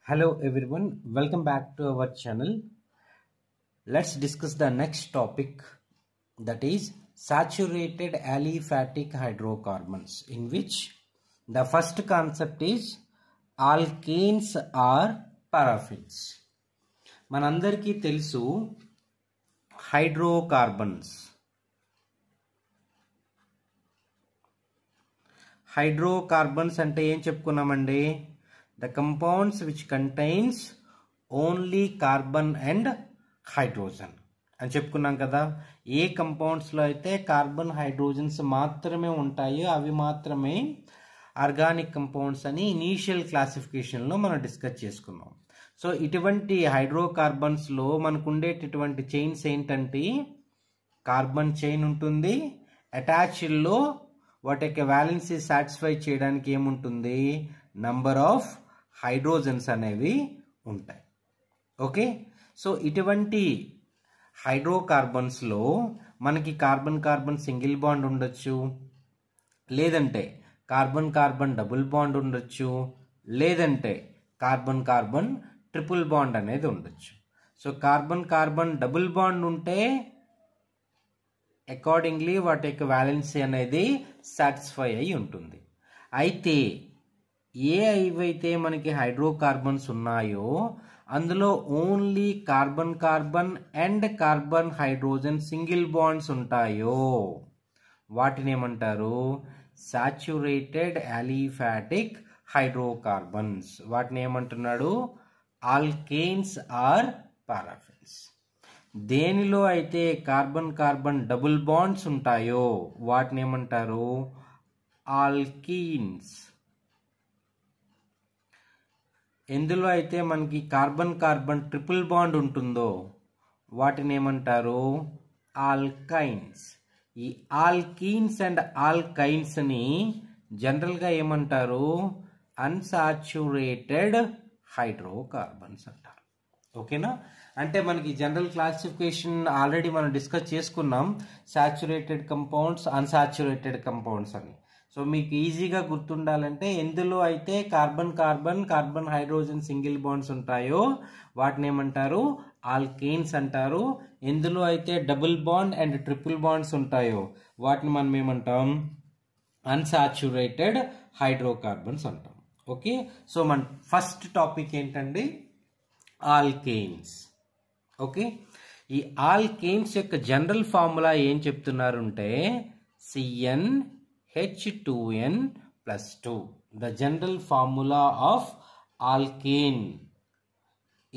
Hello everyone, welcome back to our channel. Let's discuss the next topic, that is saturated aliphatic hydrocarbons, in which the first concept is alkanes or paraffins. మనందరికీ తెలుసు hydrocarbons అంటే ఏం చెప్పుకున్నామండి? The compounds which contains only carbon and hydrogen అని చెప్పుకున్నాం కదా. ఏ కంపౌండ్స్లో అయితే carbon hydrogens మాత్రమే ఉంటాయో అవి మాత్రమే ఆర్గానిక్ కంపౌండ్స్ అని ఇనీషియల్ క్లాసిఫికేషన్లో మనం డిస్కస్ చేసుకున్నాం. సో ఇటువంటి హైడ్రోకార్బన్స్లో మనకు ఉండేటటువంటి చైన్స్ ఏంటంటే కార్బన్ చైన్ ఉంటుంది, అటాచ్డ్లో వాటి యొక్క వ్యాలెన్సీ సాటిస్ఫై చేయడానికి ఏముంటుంది, నంబర్ ఆఫ్ హైడ్రోజన్స్ అనేవి ఉంటాయి. ఓకే, సో ఇటువంటి హైడ్రోకార్బన్స్లో మనకి కార్బన్ కార్బన్ సింగిల్ బాండ్ ఉండొచ్చు, లేదంటే కార్బన్ కార్బన్ డబుల్ బాండ్ ఉండొచ్చు, లేదంటే కార్బన్ కార్బన్ ట్రిపుల్ బాండ్ అనేది ఉండొచ్చు. So carbon carbon double bond ఉంటే అకార్డింగ్లీ వాటి యొక్క వ్యాలెన్సీ అనేది సాటిస్ఫై అయి ఉంటుంది. అయితే ఏవైతే మనకి హైడ్రోకార్బన్స్ ఉన్నాయో అందులో only carbon carbon and carbon hydrogen single bonds ఉంటాయో వాటిని ఏమంటారు? Saturated aliphatic hydrocarbons. వాటిని ఏమంటున్నాడు? Alkanes or paraffins. దేనిలో అయితే కార్బన్ కార్బన్ డబుల్ బాండ్స్ ఉంటాయో వాటిని ఏమంటారు? ఆల్కీన్స్. ఎందులో అయితే మనకి కార్బన్ కార్బన్ ట్రిపుల్ బాండ్ ఉంటుందో వాటిని ఏమంటారు? ఆల్కైన్స్. ఈ ఆల్కీన్స్ అండ్ ఆల్కైన్స్ని జనరల్గా ఏమంటారు? అన్సాచ్యురేటెడ్ హైడ్రోకార్బన్స్ అంటారు. ఓకేనా? అంటే మనకి జనరల్ క్లాసిఫికేషన్ ఆల్రెడీ మనం డిస్కస్ చేసుకున్నాం, సాచ్యురేటెడ్ కంపౌండ్స్, అన్సాచ్యురేటెడ్ కంపౌండ్స్ అని. సో మీకు ఈజీగా గుర్తుండాలంటే ఎందులో అయితే carbon carbon carbon hydrogen single bonds ఉంటాయో వాటిని ఏమంటారు? ఆల్కేన్స్ అంటారు. ఎందులో అయితే double bond and triple bonds ఉంటాయో వాటిని మనం ఏమంటాం? అన్సాచ్యురేటెడ్ హైడ్రోకార్బన్స్ అంటాం. ఓకే, సో మన ఫస్ట్ టాపిక్ ఏంటండి? ఆల్కేన్స్. ఓకే, ఈ ఆల్కేన్స్ యొక్క జనరల్ ఫార్ములా ఏం చెప్తున్నారు అంటే CnH2n+2. The general formula of alkane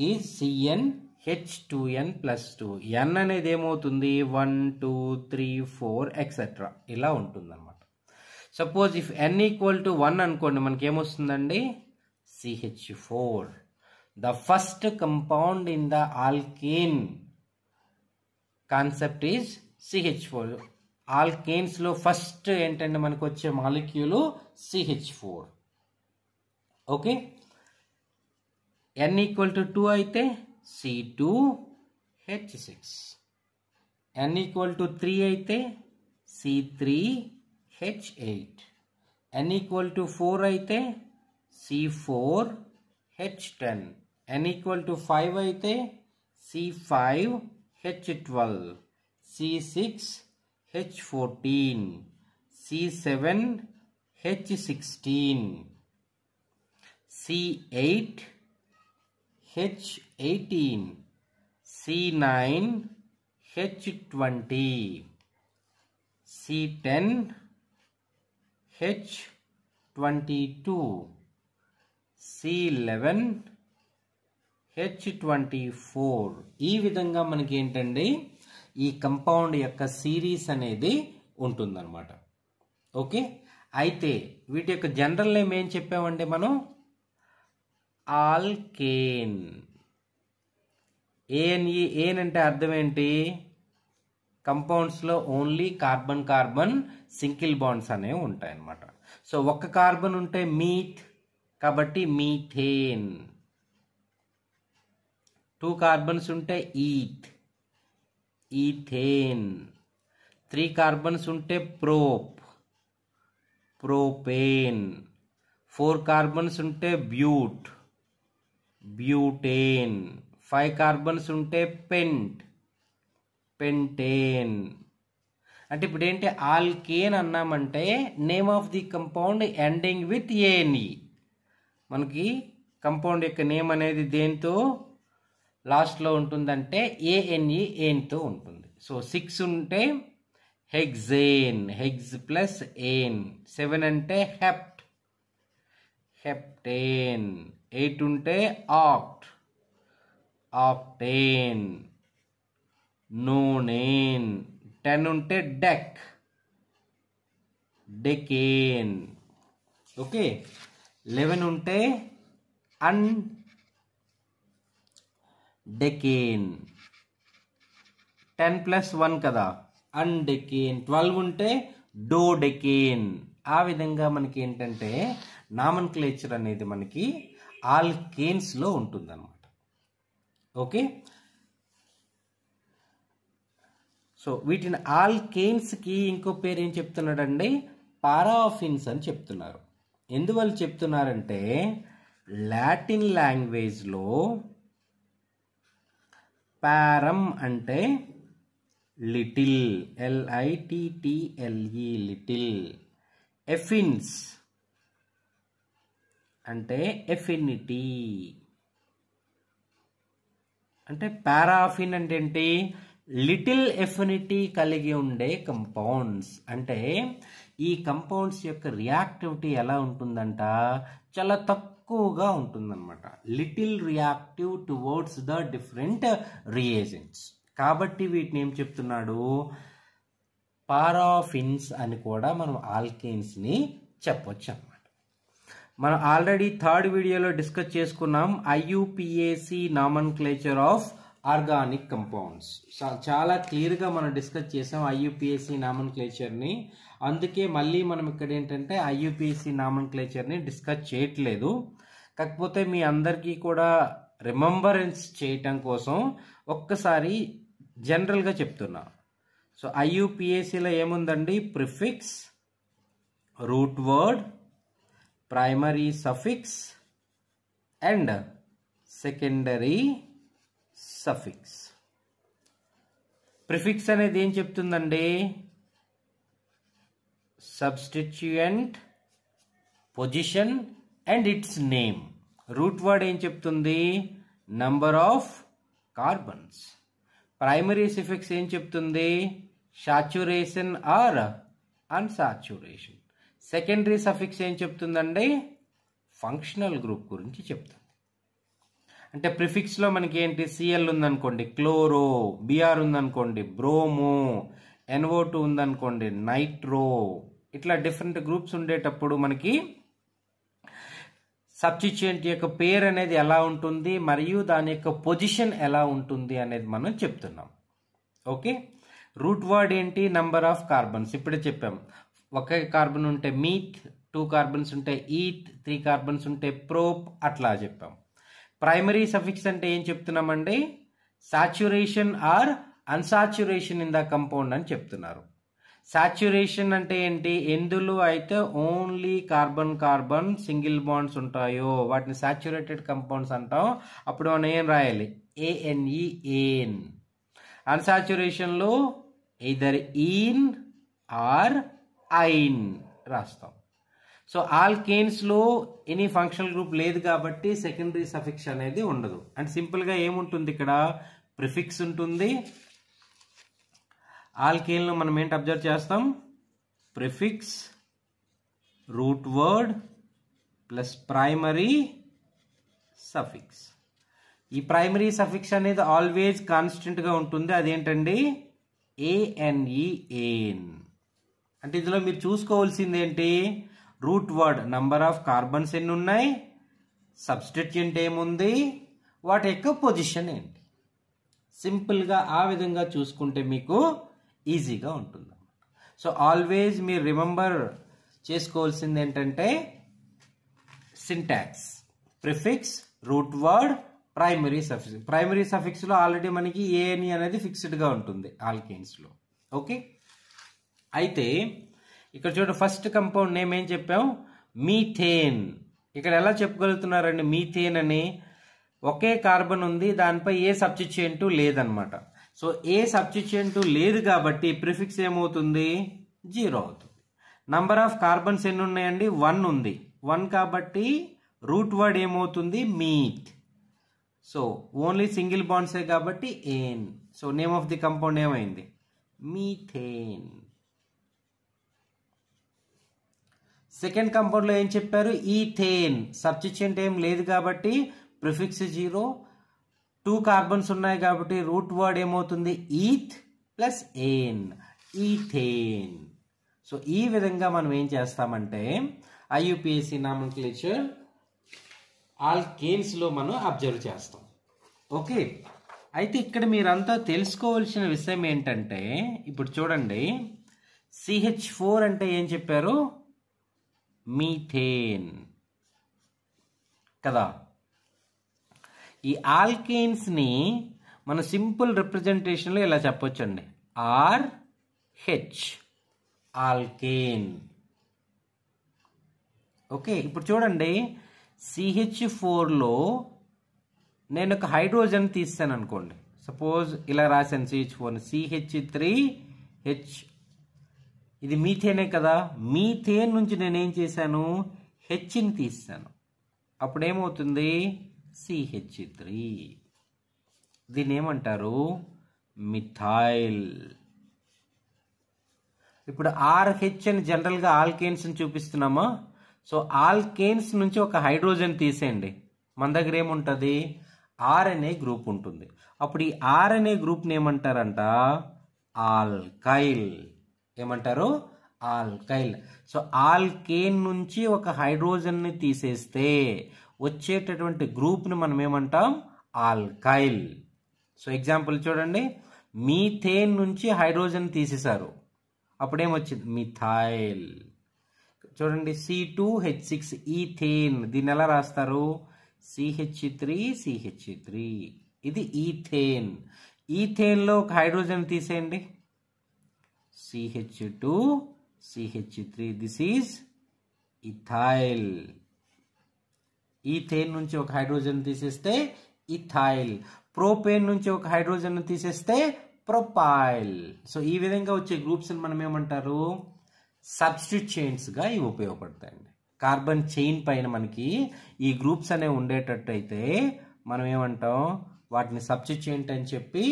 is CnH2n+2. n అనేది ఏమవుతుంది? 1 2 3 4 ఎక్సెట్రా ఇలా ఉంటుంది అనమాట. సపోజ్ ఇఫ్ n = 1 అనుకోండి, మనకి ఏమొస్తుందండి? CH4. The first compound in the alkane concept is CH4. Alkanes లో ఫస్ట్ ఏంటంటే మనకు వచ్చే మాలిక్యూల్ CH4. ఓకే, n = 2 అయితే C2H6, n = 3 అయితే C3H8, n = 4 అయితే C4H10, n = 5 అయితే C5H12, C6H14, C7H16, C8H18, C9H20, C10H22, C11H24. ఈ విధంగా మనకి ఏంటండి ఈ కంపౌండ్ యొక్క సిరీస్ అనేది ఉంటుందన్నమాట. ఓకే, అయితే వీటి యొక్క జనరల్ నేమ్ ఏం చెప్పామంటే మనం? ఆల్కేన్. ఏన్ అంటే అర్థం ఏంటి? కంపౌండ్స్లో only carbon carbon single bonds అనేవి ఉంటాయన్నమాట. సో ఒక్క కార్బన్ ఉంటే మీట్, కాబట్టి మీథేన్. 2 కార్బన్స్ ఉంటే ఈథ్, ఈథేన్. 3 కార్బన్స్ ఉంటే ప్రోప్, ప్రోపేన్. 4 కార్బన్స్ ఉంటే బ్యూట్, బ్యూటేన్. 5 కార్బన్స్ ఉంటే పెంటేన్. అంటే ఇప్పుడు ఏంటి, ఆల్కేన్ అన్నామంటే name of the compound ending with ANE. మనకి కంపౌండ్ యొక్క నేమ్ అనేది దేంతో లాస్ట్లో ఉంటుందంటే ఏఎన్ఈ, ఏన్తో ఉంటుంది. సో 6 ఉంటే హెగ్జేన్, హెగ్జ్ ప్లస్ ఏన్. 7 అంటే హెప్టేన్. 8 ఉంటే ఆక్టేన్, నోనేన్. 10 ఉంటే డెకేన్. ఓకే. 11 ఉంటే అన్డెకేన్. 10 + 1 కదా, అన్డెకేన్. 12 ఉంటే డోడెకేన్. ఆ విధంగా మనకి ఏంటంటే నామన్క్లేచర్ అనేది మనకి ఆల్కేన్స్లో ఉంటుందన్నమాట. ఓకే. సో వీటిని ఆల్కేన్స్కి ఇంకో పేరు ఏం చెప్తున్నాడండి, పారాఫిన్స్ అని చెప్తున్నారు. ఎందువల్ల చెప్తున్నారంటే లాటిన్ లాంగ్వేజ్లో పారం అంటే లిటిల్, LITTLE, లిటిల్. ఎఫిన్స్ అంటే ఎఫినిటీ. అంటే పారాఫిన్ అంటే ఏంటి, లిటిల్ ఎఫినిటీ కలిగి ఉండే కంపౌండ్స్. అంటే ఈ కంపౌండ్స్ యొక్క రియాక్టివిటీ ఎలా ఉంటుందంట, చాలా తక్కువగా ఉంటుందన్నమాట. Little reactive towards the different reagents. కాబట్టి వీటిని ఏం చెప్తున్నాడు, పారాఫిన్స్ అని కూడా మనం ఆల్కేన్స్ని చెప్పొచ్చు అన్నమాట. మనం ఆల్రెడీ 3rd వీడియోలో డిస్కస్ చేసుకున్నాం IUPAC నామన్క్లేచర్ ఆఫ్ ఆర్గానిక్ కంపౌండ్స్. చాలా క్లియర్గా మనం డిస్కస్ చేసాం IUPAC నామన్క్లేచర్ని. అందుకే మళ్ళీ మనం ఇక్కడ ఏంటంటే IUPAC నామన్క్లేచర్ని డిస్కస్ చేయట్లేదు. కాకపోతే మీ అందరికీ కూడా రిమెంబరెన్స్ చేయటం కోసం ఒక్కసారి జనరల్గా చెప్తున్నా. సో IUPACలో ఏముందండి, prefix, root word, primary suffix and secondary suffix. Prefix అనేది ఏం చెప్తుందండి, substituent, position and its name. Root word ఏం చెప్తుంది, number of carbons. Primary suffix ఏం చెప్తుంది, saturation or unsaturation. Secondary suffix ఏం చెప్తుందండి, ఫంక్షనల్ గ్రూప్ గురించి చెప్తుంది. అంటే ప్రిఫిక్స్లో మనకి ఏంటి, Cl ఉందనుకోండి క్లోరో, Br ఉందనుకోండి బ్రోమో, NO2 ఉందనుకోండి నైట్రో. ఇట్లా డిఫరెంట్ గ్రూప్స్ ఉండేటప్పుడు మనకి సబ్స్టిట్యూయెంట్ యొక్క పేరు అనేది ఎలా ఉంటుంది మరియు దాని యొక్క పొజిషన్ ఎలా ఉంటుంది అనేది మనం చెప్తున్నాం. ఓకే. రూట్ వర్డ్ ఏంటి, నంబర్ ఆఫ్ కార్బన్స్. ఇప్పుడే చెప్పాం, ఒక కార్బన్ ఉంటే మీత్, 2 కార్బన్స్ ఉంటే ఈత్, 3 కార్బన్స్ ఉంటే ప్రోప్, అట్లా చెప్పాం. ప్రైమరీ సఫిక్స్ అంటే ఏం చెప్తున్నామండి, saturation or unsaturation in the compound అని చెప్తున్నారు. సాచురేషన్ అంటే ఏంటి, ఎందులో అయితే ఓన్లీ కార్బన్ సింగిల్ బాండ్స్ ఉంటాయో వాటిని సాచురేటెడ్ కంపౌండ్స్ అంటాం. అప్పుడు మనం ఏం రాయాలి, ANE, ఏన్. అన్సాచురేషన్లో ఎయిదర్ ఈన్ ఆర్ ఐన్ రాస్తాం. సో ఆల్కేన్స్లో ఎనీ ఫంక్షనల్ గ్రూప్ లేదు కాబట్టి సెకండరీ సఫిక్స్ అనేది ఉండదు. అంటే సింపుల్గా ఏముంటుంది, ఇక్కడ ప్రిఫిక్స్ ఉంటుంది. ఆల్కేన్లో మనం ఏంటి అబ్జర్వ్ చేస్తాం, prefix, root word plus primary suffix. ఈ ప్రైమరీ సఫిక్స్ అనేది ఆల్వేజ్ కాన్స్టెంట్గా ఉంటుంది. అదేంటండి, ANE, ఏన్. అంటే ఇందులో మీరు చూసుకోవాల్సింది ఏంటి, root word number of carbons ఎన్ని ఉన్నాయి, సబ్స్టిట్యూయెంట్ ఏముంది, వాటి యొక్క పొజిషన్ ఏంటి. సింపుల్గా ఆ విధంగా చూసుకుంటే మీకు ఈజీగా ఉంటుంది. సో ఆల్వేజ్ మీరు రిమెంబర్ చేసుకోవాల్సింది ఏంటంటే syntax, prefix, root word, primary suffix. Primary సఫిక్స్లో ఆల్రెడీ మనకి ANE అనేది ఫిక్స్డ్గా ఉంటుంది ఆల్కేన్స్లో. ఓకే. అయితే ఇక్కడ చూడండి, ఫస్ట్ కంపౌండ్ నేమ్ ఏం చెప్పాం, మీథేన్. ఇక్కడ ఎలా చెప్పగలుగుతున్నారండి మీథేన్ అని, ఒకే కార్బన్ ఉంది, దానిపై ఏ సబ్స్టిట్యూయెంట్ లేదనమాట. సో ఏ సబ్స్టిట్యూయెంట్ లేదు కాబట్టి ప్రిఫిక్స్ ఏమవుతుంది? 0 అవుతుంది. నంబర్ ఆఫ్ కార్బన్స్ ఎన్ని ఉన్నాయండి? 1 ఉంది. 1 కాబట్టి రూట్ వర్డ్ ఏమవుతుంది? మీట్. సో ఓన్లీ సింగిల్ బాండ్సే కాబట్టి ane. So name of the compound ఏమైంది? మీథేన్. సెకండ్ కంపౌండ్లో ఏం చెప్పారు? ఈథేన్. సబ్స్టిట్యూయెంట్ ఏం లేదు కాబట్టి ప్రిఫిక్స్ 0. 2 కార్బన్స్ ఉన్నాయి కాబట్టి రూట్ వర్డ్ ఏమవుతుంది? ఈత్ ప్లస్ ఏన్, ఈథేన్. సో ఈ విధంగా మనం ఏం చేస్తామంటే IUPAC నామన్క్లేచర్ ఆల్కేన్స్లో మనం అబ్జర్వ్ చేస్తాం. ఓకే, అయితే ఇక్కడ మీరంతా తెలుసుకోవాల్సిన విషయం ఏంటంటే, ఇప్పుడు చూడండి, CH4 అంటే ఏం చెప్పారు? మీథేన్ కదా. ఈ ఆల్కేన్స్ని మన సింపుల్ రిప్రజెంటేషన్లో ఇలా చెప్పొచ్చండి, RH ఆల్కేన్. ఓకే, ఇప్పుడు చూడండి, CH4లో నేను ఒక హైడ్రోజన్ తీస్తాను అనుకోండి. సపోజ్ ఇలా రాశాను CH4ని, CH3H. ఇది మీథేనే కదా. మీథేన్ నుంచి నేనేం చేశాను? హెచ్ని తీస్తాను. అప్పుడేమవుతుంది? CH3. దీన్ని ఏమంటారు? మిథైల్. ఇప్పుడు RH అని జనరల్గా ఆల్కేన్స్ని చూపిస్తున్నామా? సో ఆల్కేన్స్ నుంచి ఒక హైడ్రోజన్ తీసేయండి. మన దగ్గర ఏముంటుంది? R అనే గ్రూప్ ఉంటుంది. అప్పుడు ఈ R అనే గ్రూప్ని ఏమంటారంట? ఆల్కైల్. ఏమంటారు? ఆల్కైల్. సో ఆల్కేన్ నుంచి ఒక హైడ్రోజన్ని తీసేస్తే వచ్చేటటువంటి గ్రూప్ని మనం ఏమంటాం? ఆల్కైల్. సో ఎగ్జాంపుల్ చూడండి, మీథేన్ నుంచి హైడ్రోజన్ తీసేశారు, అప్పుడేమొచ్చింది? మిథైల్. చూడండి, C2H6 ఈథేన్. దీన్ని ఎలా రాస్తారు? CH3. ఇది ఈథేన్. ఈథేన్లో ఒక హైడ్రోజన్ తీసేయండి, CH2CH3. This is ethyl. Ethane నుంచి ఒక హైడ్రోజన్ తీసేస్తే ఇథైల్. ప్రోపేన్ నుంచి ఒక హైడ్రోజన్ తీసేస్తే ప్రొపైల్. సో ఈ విధంగా వచ్చే గ్రూప్స్ మనం ఏమంటారు? సబ్స్టిట్యూయెంట్స్గా ఇవి ఉపయోగపడతాయండి. కార్బన్ చైన్ పైన మనకి ఈ గ్రూప్స్ అనేవి ఉండేటట్టయితే మనం ఏమంటాం? వాటిని సబ్స్టిట్యూయెంట్ అని చెప్పి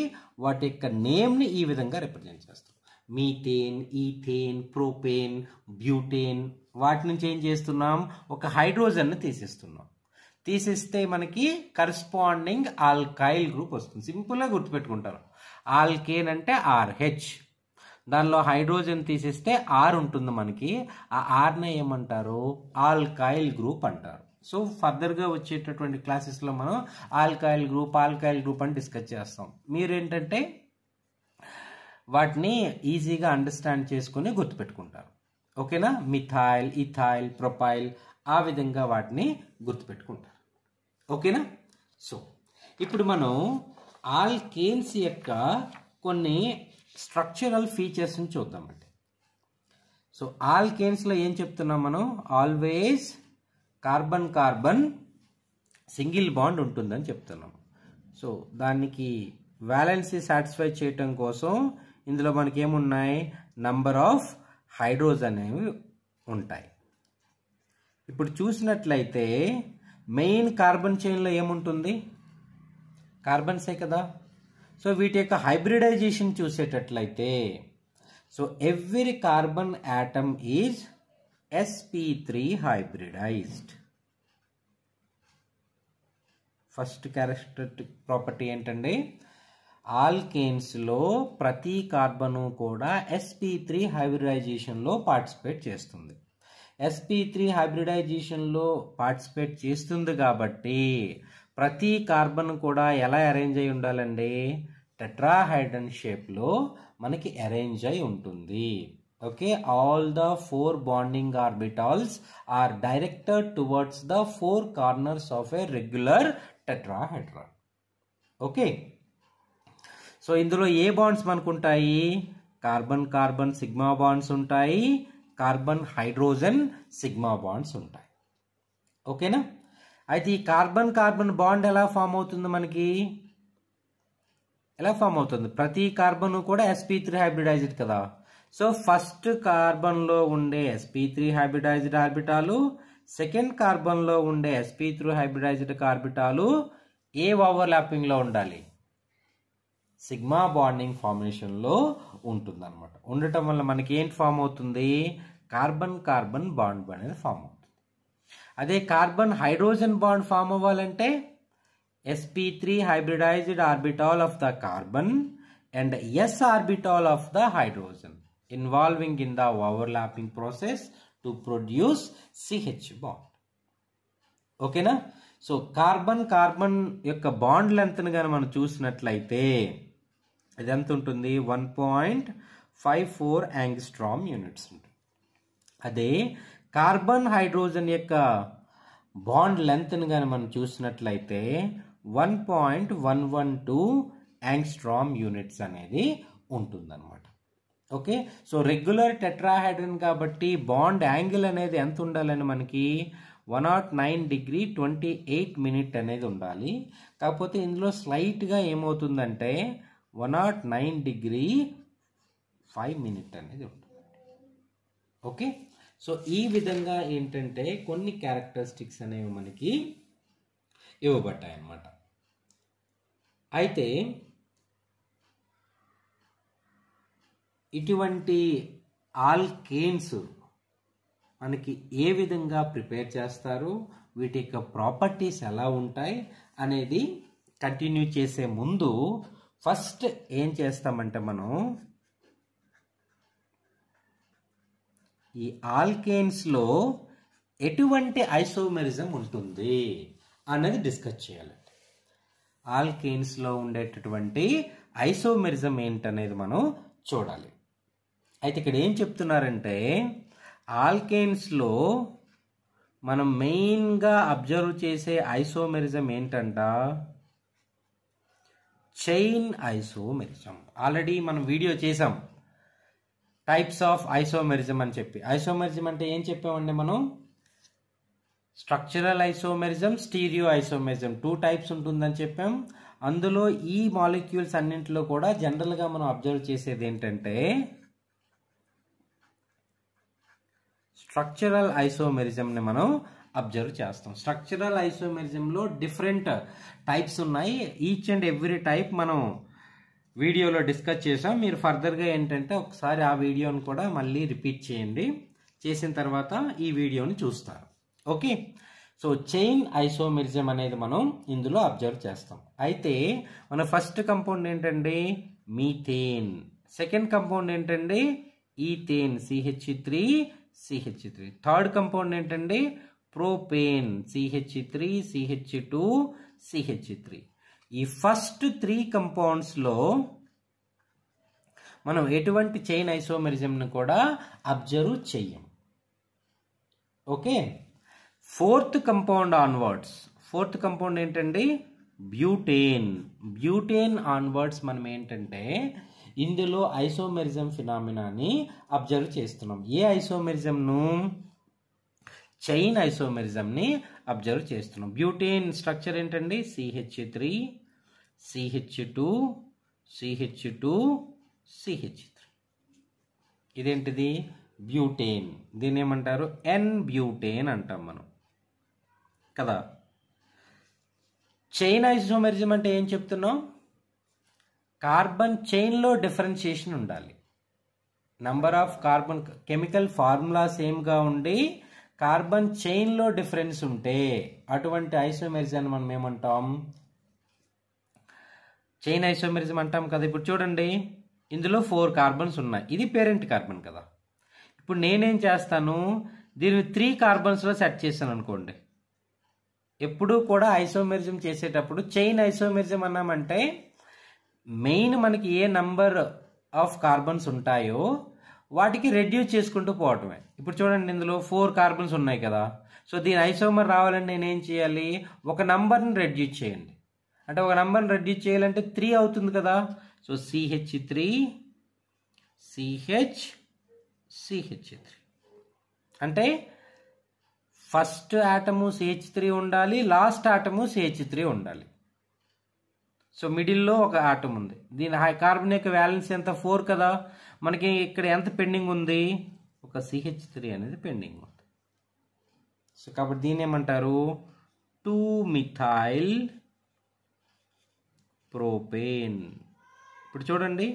వాటి యొక్క నేమ్ని ఈ విధంగా రిప్రజెంట్ చేస్తాం. Methane, ethane, propane, butane. వాటి నుంచి ఏం చేస్తున్నాం? ఒక హైడ్రోజన్ని తీసేస్తున్నాం. తీసేస్తే మనకి కరస్పాండింగ్ ఆల్కైల్ గ్రూప్ వస్తుంది. సింపుల్గా గుర్తుపెట్టుకుంటారు. ఆల్కేన్ అంటే RH. దానిలో హైడ్రోజన్ తీసేస్తే R ఉంటుంది మనకి. ఆ Rనే ఏమంటారు? ఆల్కైల్ గ్రూప్ అంటారు. సో ఫర్దర్గా వచ్చేటటువంటి క్లాసెస్లో మనం ఆల్కైల్ గ్రూప్ అని డిస్కస్ చేస్తాం. మీరేంటంటే వాటిని ఈజీగా అండర్స్టాండ్ చేసుకుని గుర్తుపెట్టుకుంటారు. ఓకేనా? మిథైల్, ఇథైల్, ప్రొపైల్, ఆ విధంగా వాటిని గుర్తుపెట్టుకుంటారు. ఓకేనా? సో ఇప్పుడు మనం ఆల్కేన్స్ యొక్క కొన్ని స్ట్రక్చరల్ ఫీచర్స్ని చూద్దామండి. సో ఆల్కేన్స్లో ఏం చెప్తున్నాం మనం? ఆల్వేస్ కార్బన్ సింగిల్ బాండ్ ఉంటుందని చెప్తున్నాం. సో దానికి వ్యాలెన్సీ సాటిస్ఫై చేయటం కోసం ఇందులో మనకి ఏమున్నాయి? నంబర్ ఆఫ్ హైడ్రోజన్ అనేవి ఉంటాయి. ఇప్పుడు చూసినట్లయితే మెయిన్ కార్బన్ చైన్లో ఏముంటుంది? కార్బన్సే కదా. సో వీటి యొక్క హైబ్రిడైజేషన్ చూసేటట్లయితే, so every carbon atom is sp3 hybridised. First characteristic property ఏంటండి? ఆల్కేన్స్లో ప్రతి కార్బను కూడా sp3 హైబ్రిడైజేషన్లో పార్టిసిపేట్ చేస్తుంది. sp3 హైబ్రిడైజేషన్లో పార్టిసిపేట్ చేస్తుంది కాబట్టి ప్రతి కార్బన్ కూడా ఎలా అరేంజ్ అయి ఉండాలండి? టెట్రాహైడ్రన్ షేప్లో మనకి అరేంజ్ అయి ఉంటుంది. Okay, all the 4 bonding orbitals are directed towards the 4 corners of a regular tetrahedron. Okay, so ఇందులో ఏ బాండ్స్ మనకు ఉంటాయి? కార్బన్ సిగ్మా బాండ్స్ ఉంటాయి, కార్బన్ హైడ్రోజన్ సిగ్మా బాండ్స్ ఉంటాయి. ఓకేనా? అయితే ఈ కార్బన్ కార్బన్ బాండ్ ఎలా ఫామ్ అవుతుంది మనకి? ఎలా ఫామ్ అవుతుంది? ప్రతి కార్బన్ కూడా sp3 హైబ్రిడైజ్డ్ కదా. సో ఫస్ట్ కార్బన్లో ఉండే sp3 హైబ్రిడైజ్డ్ ఆర్బిటాలు, సెకండ్ కార్బన్లో ఉండే sp3 హైబ్రిడైజ్డ్ ఆర్బిటాలు ఏ ఓవర్లాపింగ్లో ఉండాలి? సిగ్మా బాండింగ్ ఫార్మేషన్లో ఉంటుందన్నమాట. ఉండటం వల్ల మనకి ఏంటి ఫామ్ అవుతుంది? కార్బన్ కార్బన్ బాండ్ అనేది ఫామ్ అవుతుంది. అదే కార్బన్ హైడ్రోజన్ బాండ్ ఫామ్ అవ్వాలంటే sp3 hybridized orbital of the carbon and s orbital of the hydrogen involving in the overlapping process to produce CH bond. ఓకేనా? సో కార్బన్ కార్బన్ యొక్క bond లెంత్ని కానీ మనం చూసినట్లయితే ఇది ఎంత ఉంటుంది? 1.54 యాంగ్స్ట్రామ్ యూనిట్స్ ఉంటుంది. అదే కార్బన్ హైడ్రోజన్ యొక్క బాండ్ లెంత్ని కానీ మనం చూసినట్లయితే 1.112 యాంగ్స్ట్రామ్ యూనిట్స్ అనేది ఉంటుందన్నమాట. ఓకే, సో రెగ్యులర్ టెట్రాహైడ్రన్ కాబట్టి బాండ్ యాంగిల్ అనేది ఎంత ఉండాలని మనకి 109 డిగ్రీ 28 మినిట్ అనేది ఉండాలి. కాకపోతే ఇందులో స్లైట్గా ఏమవుతుందంటే 109 డిగ్రీ 5 మినిట్ అనేది ఉంటుంది. ఓకే, సో ఈ విధంగా ఏంటంటే కొన్ని క్యారెక్టరిస్టిక్స్ అనేవి మనకి ఇవ్వబడ్డాయి అన్నమాట. అయితే ఇటువంటి ఆల్కేన్స్ మనకి ఏ విధంగా ప్రిపేర్ చేస్తారు, వీటి యొక్క ప్రాపర్టీస్ ఎలా ఉంటాయి అనేది కంటిన్యూ చేసే ముందు ఫస్ట్ ఏం చేస్తామంటే మనం ఈ ఆల్కేన్స్లో ఎటువంటి ఐసోమెరిజం ఉంటుంది అన్నది డిస్కస్ చేయాలి. ఆల్కేన్స్లో ఉండేటటువంటి ఐసోమెరిజం ఏంటనేది మనం చూడాలి. అయితే ఇక్కడ ఏం చెప్తున్నారంటే ఆల్కేన్స్లో మనం మెయిన్గా అబ్జర్వ్ చేసే ఐసోమెరిజం ఏంటంట? Chain isomerism. ఆల్రెడీ మనం వీడియో చేసాం టైప్స్ ఆఫ్ ఐసోమెరిజం అని చెప్పి. ఐసోమెరిజం అంటే ఏం చెప్పామండి మనం? Structural isomerism, stereo isomerism 2 types ఉంటుందని చెప్పాం. అందులో ఈ మాలిక్యూల్స్ అన్నింటిలో కూడా జనరల్గా మనం అబ్జర్వ్ చేసేది ఏంటంటే స్ట్రక్చరల్ ఐసోమెరిజంని మనం అబ్జర్వ్ చేస్తాం. స్ట్రక్చరల్ ఐసోమెరిజంలో డిఫరెంట్ టైప్స్ ఉన్నాయి. ఈచ్ అండ్ ఎవ్రీ టైప్ మనం వీడియోలో డిస్కస్ చేసాం. మీరు ఫర్దర్గా ఏంటంటే ఒకసారి ఆ వీడియోని కూడా మళ్ళీ రిపీట్ చేయండి. చేసిన తర్వాత ఈ వీడియోని చూస్తారు. ఓకే, సో చైన్ ఐసోమెరిజం అనేది మనం ఇందులో అబ్జర్వ్ చేస్తాం. అయితే మన ఫస్ట్ కంపౌండ్ ఏంటండి? మీథేన్. సెకండ్ కంపౌండ్ ఏంటండి? Ethane CH3 CH3. Third compound ఏంటండి? Propane CH3 CH2 CH3. ఈ ఫస్ట్ 3 కంపౌండ్స్లో మనం ఎటువంటి చైన్ ఐసోమెరిజంను కూడా అబ్జర్వ్ చెయ్యం. Okay, fourth compound onwards. Fourth compound ఏంటండి? బ్యూటేన్. బ్యూటేన్ ఆన్వర్డ్స్ మనం ఏంటంటే ఇందులో ఐసోమెరిజం ఫినామినాని అబ్జర్వ్ చేస్తున్నాం. ఏ ఐసోమెరిజంను? చైన్ ఐసోమెరిజంని అబ్జర్వ్ చేస్తున్నాం. బ్యూటేన్ స్ట్రక్చర్ ఏంటండి? CH3 CH2 CH2 CH3. ఇదేంటిది? బ్యూటేన్. దీన్ని ఏమంటారు? N బ్యూటేన్ అంటాం మనం కదా. చైన్ ఐసోమెరిజం అంటే ఏం చెప్తున్నాం? కార్బన్ చైన్లో డిఫరెన్షియేషన్ ఉండాలి. Number of carbon chemical formula సేమ్గా ఉండి కార్బన్ చైన్లో డిఫరెన్స్ ఉంటే అటువంటి ఐసోమెరిజం మనం ఏమంటాం? చైన్ ఐసోమెరిజం అంటాం కదా. ఇప్పుడు చూడండి, ఇందులో 4 కార్బన్స్ ఉన్నాయి. ఇది పేరెంట్ కార్బన్ కదా. ఇప్పుడు నేనేం చేస్తాను? దీన్ని 3 కార్బన్స్లో సెట్ చేశాను అనుకోండి. ఎప్పుడూ కూడా ఐసోమెరిజం చేసేటప్పుడు చైన్ ఐసోమెరిజం అన్నామంటే మెయిన్ మనకి ఏ నంబర్ ఆఫ్ కార్బన్స్ ఉంటాయో వాటికి రెడ్యూస్ చేసుకుంటూ పోవటమే. ఇప్పుడు చూడండి, ఇందులో 4 కార్బన్స్ ఉన్నాయి కదా. సో దీని ఐసోమర్ రావాలంటే నేనేం చేయాలి? ఒక నంబర్ని రెడ్యూస్ చేయండి. అంటే ఒక నంబర్ని రెడ్యూస్ చేయాలంటే 3 అవుతుంది కదా. సో CH3 CH CH3 అంటే ఫస్ట్ ఆటము CH3 ఉండాలి, లాస్ట్ ఆటము CH3 ఉండాలి. సో మిడిల్లో ఒక ఆటం ఉంది. దీని కార్బన్ యొక్క వ్యాలెన్స్ ఎంత 4 కదా, మనకి ఇక్కడ ఎంత పెండింగ్ ఉంది, ఒక CH3 అనేది పెండింగ్ ఉంది. సో కాబట్టి దీన్ని ఏమంటారు, 2-మిథైల్ ప్రోపేన్. ఇప్పుడు చూడండి,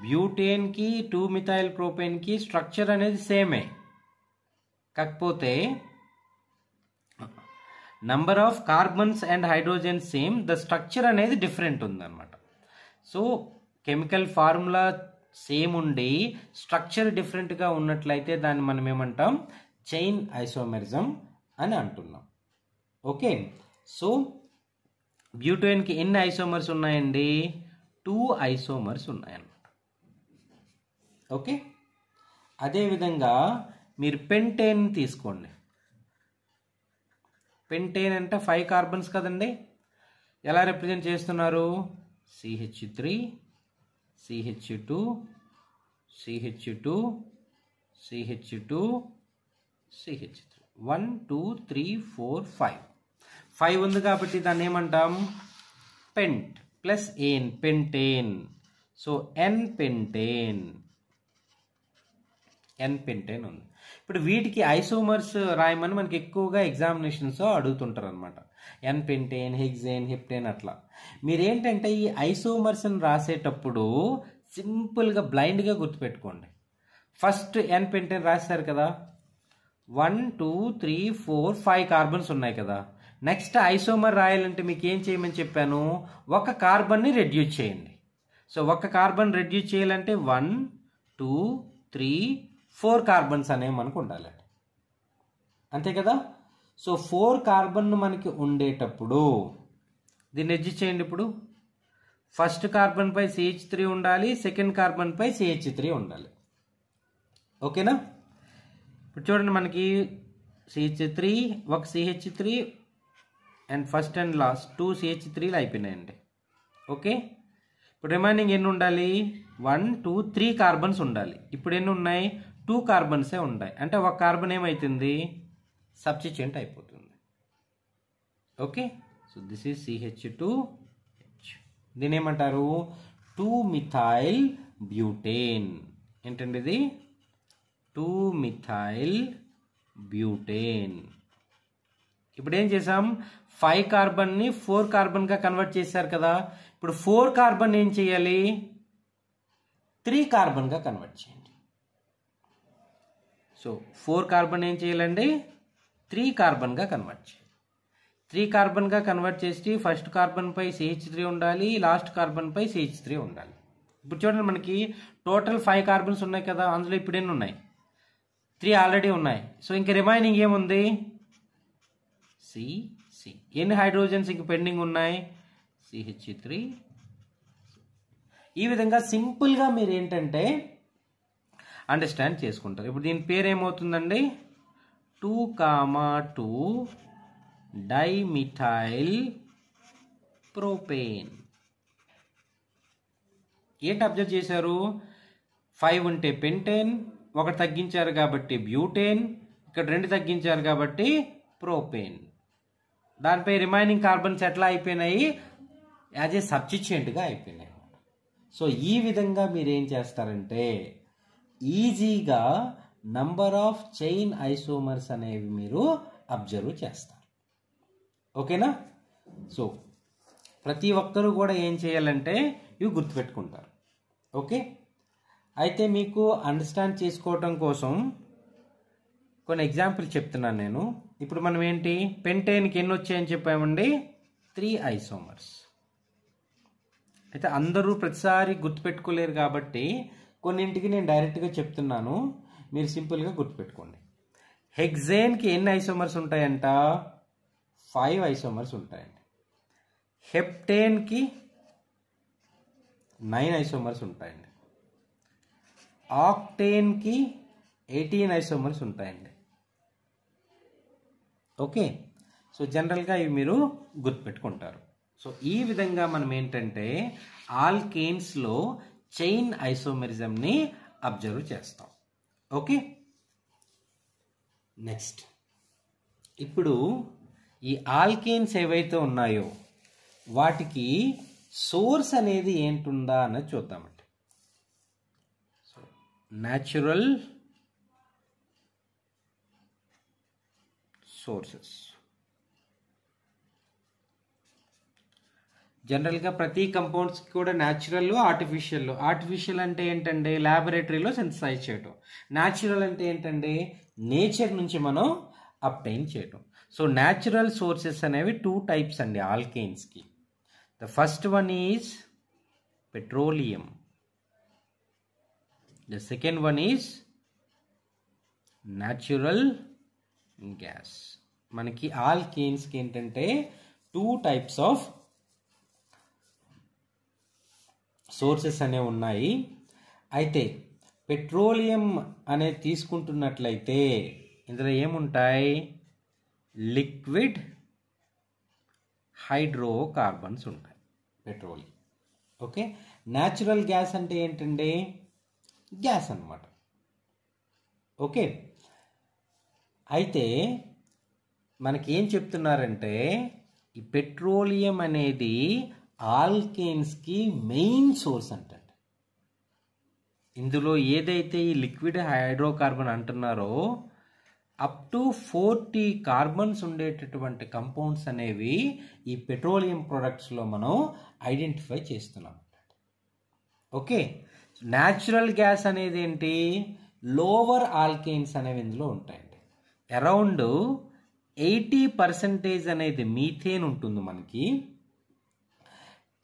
బ్యూటేన్కి 2-మిథైల్ ప్రోపేన్కి స్ట్రక్చర్ అనేది సేమే, కాకపోతే number of carbons and hydrogen same, the structure అనేది డిఫరెంట్ ఉందన్నమాట. సో కెమికల్ ఫార్ములా సేమ్ ఉండి స్ట్రక్చర్ డిఫరెంట్గా ఉన్నట్లయితే దాన్ని మనం ఏమంటాం, చైన్ ఐసోమెరిజం అని అంటున్నాం. ఓకే, సో బ్యూటేన్కి ఎన్ని ఐసోమర్స్ ఉన్నాయండి, 2 ఐసోమర్స్ ఉన్నాయన్నమాట. ఓకే, అదేవిధంగా మీరు పెంటేన్ తీసుకోండి. పెంటేన్ అంటే 5 కార్బన్స్ కదండి. ఎలా రిప్రజెంట్ చేస్తున్నారు, CH3 CH2 CH2 CH2 CH3 1 2 3 4 5 ఉంది కాబట్టి దాన్ని ఏమంటాం, పెంట్ ప్లస్ ఏన్, పెంటేన్. సో N పెంటేన్ ఉంది. ఇప్పుడు వీటికి ఐసోమర్స్ రాయమని మనకి ఎక్కువగా ఎగ్జామినేషన్స్ అడుగుతుంటారు అనమాట. N పెంటేన్, హెక్సేన్, హెప్టేన్ అట్లా. మీరేంటంటే ఈ ఐసోమర్స్ని రాసేటప్పుడు సింపుల్గా బ్లైండ్గా గుర్తుపెట్టుకోండి. ఫస్ట్ N పెంటేన్ రాస్తారు కదా, 1 2 3 4 5 కార్బన్స్ ఉన్నాయి కదా. నెక్స్ట్ ఐసోమర్ రాయాలంటే మీకు ఏం చేయమని చెప్పాను, ఒక కార్బన్ని రెడ్యూస్ చేయండి. సో ఒక కార్బన్ రెడ్యూస్ చేయాలంటే 1 2 3 4 కార్బన్స్ అనేవి మనకు ఉండాలండి, అంతే కదా. సో 4 కార్బన్ మనకి ఉండేటప్పుడు దీన్ని రెడ్యూస్ చేయండి. ఇప్పుడు ఫస్ట్ కార్బన్ పై CH3 ఉండాలి, సెకండ్ కార్బన్ పై CH3 ఉండాలి. ఓకేనా. ఇప్పుడు చూడండి, మనకి CH3 ఒక CH3 and first and last 2 CH3లు అయిపోయినాయండి. ఓకే, ఇప్పుడు రిమైనింగ్ ఎన్ని ఉండాలి, 1 2 3 కార్బన్స్ ఉండాలి. ఇప్పుడు ఎన్ని ఉన్నాయి, 2 కార్బన్సే ఉంటాయి. అంటే ఒక కార్బన్ ఏమవుతుంది, సబ్స్టిట్యూయెంట్ అయిపోతుంది. Okay, so this is CH2H. దీని ఏమంటారు, 2-మిథైల్ బ్యూటేన్. ఏంటండి ఇది, 2-మిథైల్ బ్యూటేన్. ఇప్పుడు ఏం చేసాం, 5 కార్బన్ని 4 కార్బన్గా కన్వర్ట్ చేశారు కదా. ఇప్పుడు 4 కార్బన్ ఏం చేయాలి, 3 కార్బన్గా కన్వర్ట్ చేయండి. సో 4 కార్బన్ ఏం చేయాలండి, 3 కార్బన్గా కన్వర్ట్ చేయాలి. 3 కార్బన్గా కన్వర్ట్ చేసి ఫస్ట్ కార్బన్ పై CH3 ఉండాలి, లాస్ట్ కార్బన్ పై CH3 ఉండాలి. ఇప్పుడు చూడండి, మనకి టోటల్ 5 కార్బన్స్ ఉన్నాయి కదా, అందులో ఇప్పుడు ఎన్ని ఉన్నాయి, 3 ఆల్రెడీ ఉన్నాయి. సో ఇంక రిమైనింగ్ ఏముంది, C. ఎన్ని హైడ్రోజన్స్ ఇంక పెండింగ్ ఉన్నాయి, CH3. ఈ విధంగా సింపుల్గా మీరు ఏంటంటే అండర్స్టాండ్ చేసుకుంటారు. ఇప్పుడు దీని పేరు ఏమవుతుందండి, 2,2 డైమిథైల్ ప్రోపేన్. ఏంటి అబ్జర్వ్ చేశారు, 5 ఉంటే పెంటేన్, ఒకటి తగ్గించారు కాబట్టి బ్యూటేన్, ఇక్కడ 2 తగ్గించారు కాబట్టి ప్రోపేన్. దానిపై రిమైనింగ్ కార్బన్స్ ఎట్లా అయిపోయినాయి, యాజ్ ఏ సబ్స్టిట్యూయెంట్గా అయిపోయినాయి. సో ఈ విధంగా మీరు ఏం చేస్తారంటే ఈజీగా నంబర్ ఆఫ్ చైన్ ఐసోమర్స్ అనేవి మీరు అబ్జర్వ్ చేస్తారు. ఓకేనా. సో ప్రతి ఒక్కరూ కూడా ఏం చేయాలంటే ఇవి గుర్తుపెట్టుకుంటారు. ఓకే, అయితే మీకు అండర్స్టాండ్ చేసుకోవటం కోసం కొన్ని ఎగ్జాంపుల్ చెప్తున్నాను నేను. ఇప్పుడు మనం ఏంటి, పెంటేన్కి ఎన్ని వచ్చాయని చెప్పామండి, 3 ఐసోమర్స్. అయితే అందరూ ప్రతిసారి గుర్తుపెట్టుకోలేరు కాబట్టి కొన్నింటికి నేను డైరెక్ట్గా చెప్తున్నాను, మీరు సింపుల్గా గుర్తుపెట్టుకోండి. హెక్సేన్కి ఎన్ని ఐసోమర్స్ ఉంటాయంట, 5 ఐసోమర్స్ ఉంటాయండి. హెప్టేన్కి 9 ఐసోమర్స్ ఉంటాయండి. ఆక్టేన్కి 18 ఐసోమర్స్ ఉంటాయండి. ఓకే, సో జనరల్గా ఇవి మీరు గుర్తుపెట్టుకుంటారు. సో ఈ విధంగా మనం ఏంటంటే ఆల్కేన్స్లో చైన్ ఐసోమెరిజంని అబ్జర్వ్ చేస్తాం. ఓకే, నెక్స్ట్ ఇప్పుడు ఈ ఆల్కేన్స్ ఏవైతే ఉన్నాయో వాటికి సోర్స్ అనేది ఏంటుందా అన్నది చూద్దామండి. So natural sources. జనరల్గా ప్రతి కంపౌండ్స్కి కూడా న్యాచురల్, ఆర్టిఫిషియల్. ఆర్టిఫిషియల్ అంటే ఏంటంటే ల్యాబొరేటరీలో సింథసైజ్ చేయటం. న్యాచురల్ అంటే ఏంటంటే నేచర్ నుంచి మనం అప్టైన్ చేయటం. సో న్యాచురల్ సోర్సెస్ అనేవి 2 టైప్స్ అండి ఆల్కేన్స్కి. The first one is petroleum. The second one is natural gas. మనకి ఆల్కేన్స్కి ఏంటంటే 2 టైప్స్ ఆఫ్ సోర్సెస్ అనేవి ఉన్నాయి. అయితే పెట్రోలియం అనేది తీసుకుంటున్నట్లయితే ఇందులో ఏముంటాయి? లిక్విడ్ హైడ్రోకార్బన్స్ ఉంటాయి పెట్రోలియం. ఓకే. న్యాచురల్ గ్యాస్ అంటే ఏంటండి? గ్యాస్ అన్నమాట. ఓకే. అయితే మనకి ఏం చెప్తున్నారంటే ఈ పెట్రోలియం అనేది ఆల్కేన్స్కి మెయిన్ సోర్స్ అంటండి. ఇందులో ఏదైతే ఈ లిక్విడ్ హైడ్రోకార్బన్ అంటున్నారో అప్ టు 40 కార్బన్స్ ఉండేటటువంటి కంపౌండ్స్ అనేవి ఈ పెట్రోలియం ప్రొడక్ట్స్లో మనం ఐడెంటిఫై చేస్తున్నాం. ఓకే. న్యాచురల్ గ్యాస్ అనేది ఏంటి? లోవర్ ఆల్కేన్స్ అనేవి ఇందులో ఉంటాయండి. అరౌండ్ 80% అనేది మీథేన్ ఉంటుంది మనకి.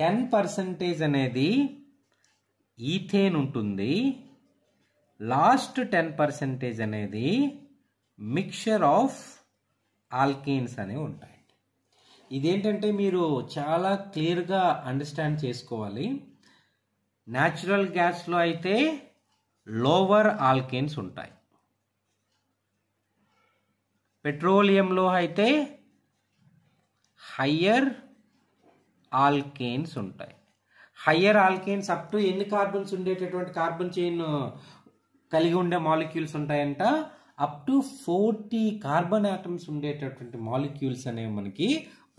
10% అనేది ఈథేన్ ఉంటుంది. లాస్ట్ 10% అనేది మిక్చర్ ఆఫ్ ఆల్కేన్స్ అనేవి ఉంటాయండి. ఇదేంటంటే మీరు చాలా క్లియర్గా అండర్స్టాండ్ చేసుకోవాలి. న్యాచురల్ గ్యాస్లో అయితే లోవర్ ఆల్కేన్స్ ఉంటాయి. పెట్రోలియంలో అయితే హయ్యర్ ఆల్కేన్స్ ఉంటాయి. హయ్యర్ ఆల్కేన్స్ అప్ టు ఎన్ని కార్బన్స్ ఉండేటటువంటి కార్బన్ చైన్ కలిగి ఉండే మాలిక్యూల్స్ ఉంటాయంట? అప్ టు 40 కార్బన్ ఆటమ్స్ ఉండేటటువంటి మాలిక్యూల్స్ అనేవి మనకి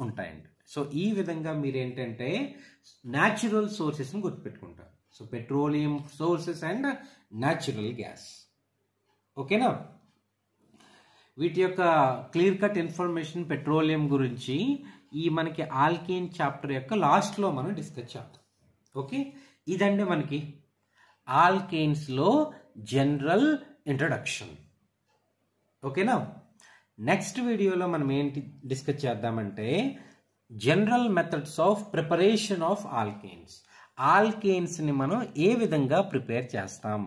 ఉంటాయండి. సో ఈ విధంగా మీరు ఏంటంటే న్యాచురల్ సోర్సెస్ని గుర్తుపెట్టుకుంటారు. So petroleum sources and natural gas. ఓకేనా? వీటి యొక్క క్లియర్ కట్ ఇన్ఫర్మేషన్ పెట్రోలియం గురించి ఈ మనకి ఆల్కేన్ చాప్టర్ యొక్క లాస్ట్లో మనం డిస్కస్ చేద్దాం. ఓకే. ఇదండి మనకి ఆల్కేన్స్లో జనరల్ ఇంట్రడక్షన్. ఓకేనా? నెక్స్ట్ వీడియోలో మనం ఏంటి డిస్కస్ చేద్దామంటే general methods of preparation of alkanes. ఆల్కేన్స్ని మనం ఏ విధంగా ప్రిపేర్ చేస్తాం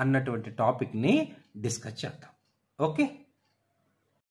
అన్నటువంటి టాపిక్ని డిస్కస్ చేద్దాం. ఓకే.